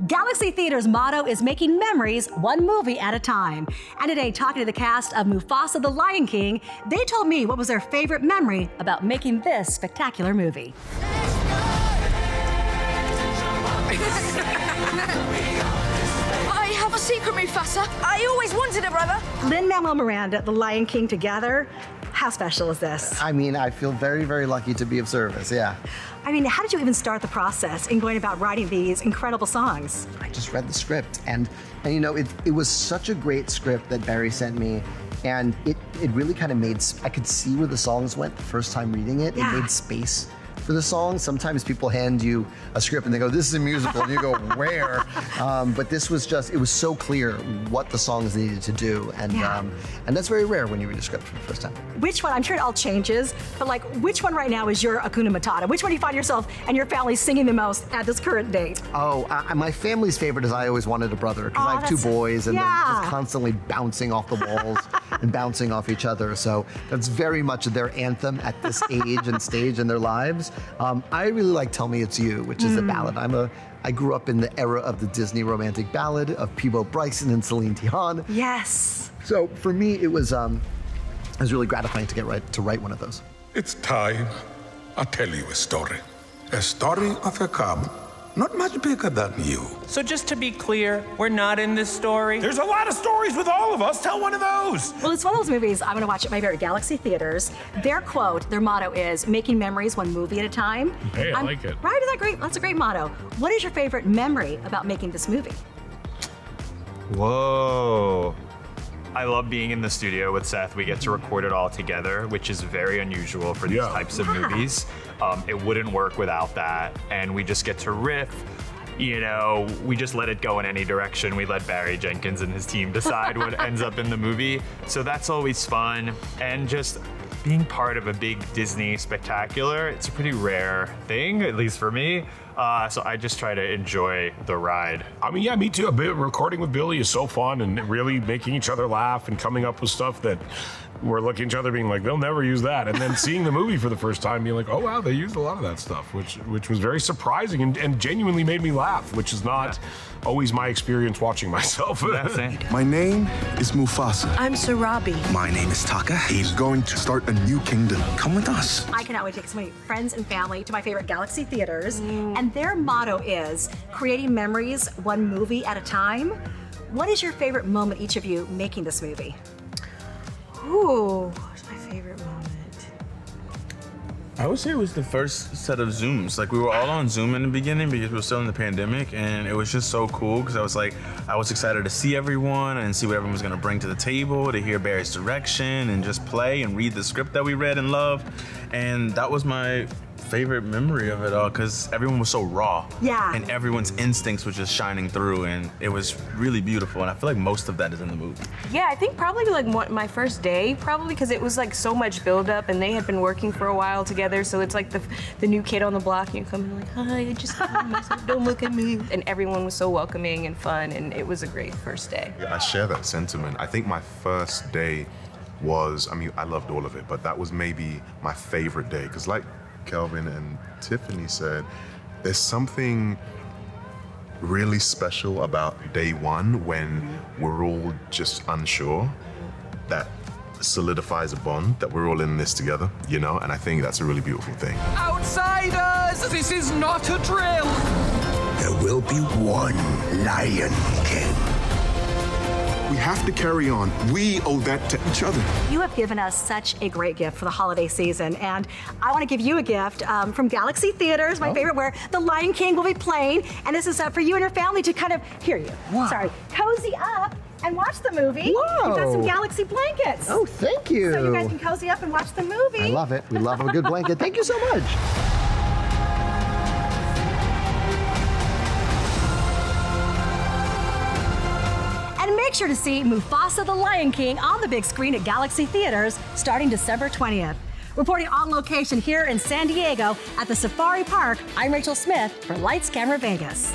Galaxy Theater's motto is making memories one movie at a time. And today, talking to the cast of Mufasa the Lion King, they told me what was their favorite memory about making this spectacular movie. I have a secret, Mufasa. I always wanted a brother. Lin-Manuel Miranda, the Lion King together. How special is this? I mean, I feel very, very lucky to be of service, yeah. I mean, how did you even start the process in going about writing these incredible songs? I just read the script, and you know, it was such a great script that Barry sent me, and it really kind of made, I could see where the songs went the first time reading it. Yeah. It made space for the songs. Sometimes people hand you a script and they go, this is a musical, and you go, where? But this was just, it was so clear what the songs needed to do, and that's very rare when you read a script for the first time. Which one, I'm sure it all changes, but like, which one right now is your Hakuna Matata? Which one do you find yourself and your family singing the most at this current date? Oh, my family's favorite is I Always Wanted a Brother, because I have two boys, and they're just constantly bouncing off the walls and bouncing off each other. So that's very much their anthem at this age and stage in their lives. I really like Tell Me It's You, which is a ballad. I grew up in the era of the Disney romantic ballad of Peabo Bryson and Celine Dion. Yes. So for me, it was really gratifying to write one of those. It's time. I'll tell you a story. A story of a cub, not much bigger than you. So just to be clear, we're not in this story? There's a lot of stories with all of us. Tell one of those. Well, it's one of those movies I'm gonna watch at my favorite Galaxy Theaters. Their quote, their motto is making memories one movie at a time. Hey, I like it. Right, isn't that great? That's a great motto. What is your favorite memory about making this movie? Whoa. I love being in the studio with Seth. We get to record it all together, which is very unusual for these types of movies. It wouldn't work without that. And we just get to riff. You know, we just let it go in any direction. We let Barry Jenkins and his team decide what ends up in the movie. So that's always fun. And just being part of a big Disney spectacular, it's a pretty rare thing, at least for me. So I just try to enjoy the ride. I mean, yeah, me too. Recording with Billy is so fun, and really making each other laugh and coming up with stuff that we're looking at each other being like, they'll never use that. And then seeing the movie for the first time being like, oh wow, they used a lot of that stuff, which was very surprising and genuinely made me laugh, which is not always my experience watching myself. My name is Mufasa. I'm Sarabi. My name is Taka. He's going to start a new kingdom. Come with us. I cannot wait to take so many friends and family to my favorite Galaxy Theaters. And their motto is creating memories one movie at a time. What is your favorite moment, each of you, making this movie? Ooh, what's my favorite moment? I would say it was the first set of Zooms. Like, we were all on Zoom in the beginning because we were still in the pandemic, and it was just so cool because I was excited to see everyone and see what everyone was gonna bring to the table, to hear Barry's direction and just play and read the script that we read and loved. And that was my favorite memory of it all because everyone was so raw. Yeah. And everyone's instincts were just shining through, and it was really beautiful. And I feel like most of that is in the movie. Yeah, I think probably like my first day, probably because it was like so much buildup, and they had been working for a while together. So it's like the new kid on the block, and you come in like, hi, just don't look at me. And everyone was so welcoming and fun, and it was a great first day. I share that sentiment. I think my first day was, I mean, I loved all of it, but that was maybe my favorite day because, like Kelvin and Tiffany said, there's something really special about day one when we're all just unsure that solidifies a bond, that we're all in this together, you know? And I think that's a really beautiful thing. Outsiders, this is not a drill. There will be one Lion King. We have to carry on. We owe that to each other. You have given us such a great gift for the holiday season, and I want to give you a gift from Galaxy Theaters, my favorite, where The Lion King will be playing, and this is for you and your family to kind of, cozy up and watch the movie. Whoa. We've got some Galaxy blankets. Oh, thank you. So you guys can cozy up and watch the movie. I love it. We love a good blanket. Thank you so much. And make sure to see Mufasa the Lion King on the big screen at Galaxy Theaters starting December 20th. Reporting on location here in San Diego at the Safari Park, I'm Rachel Smith for Lights Camera Vegas.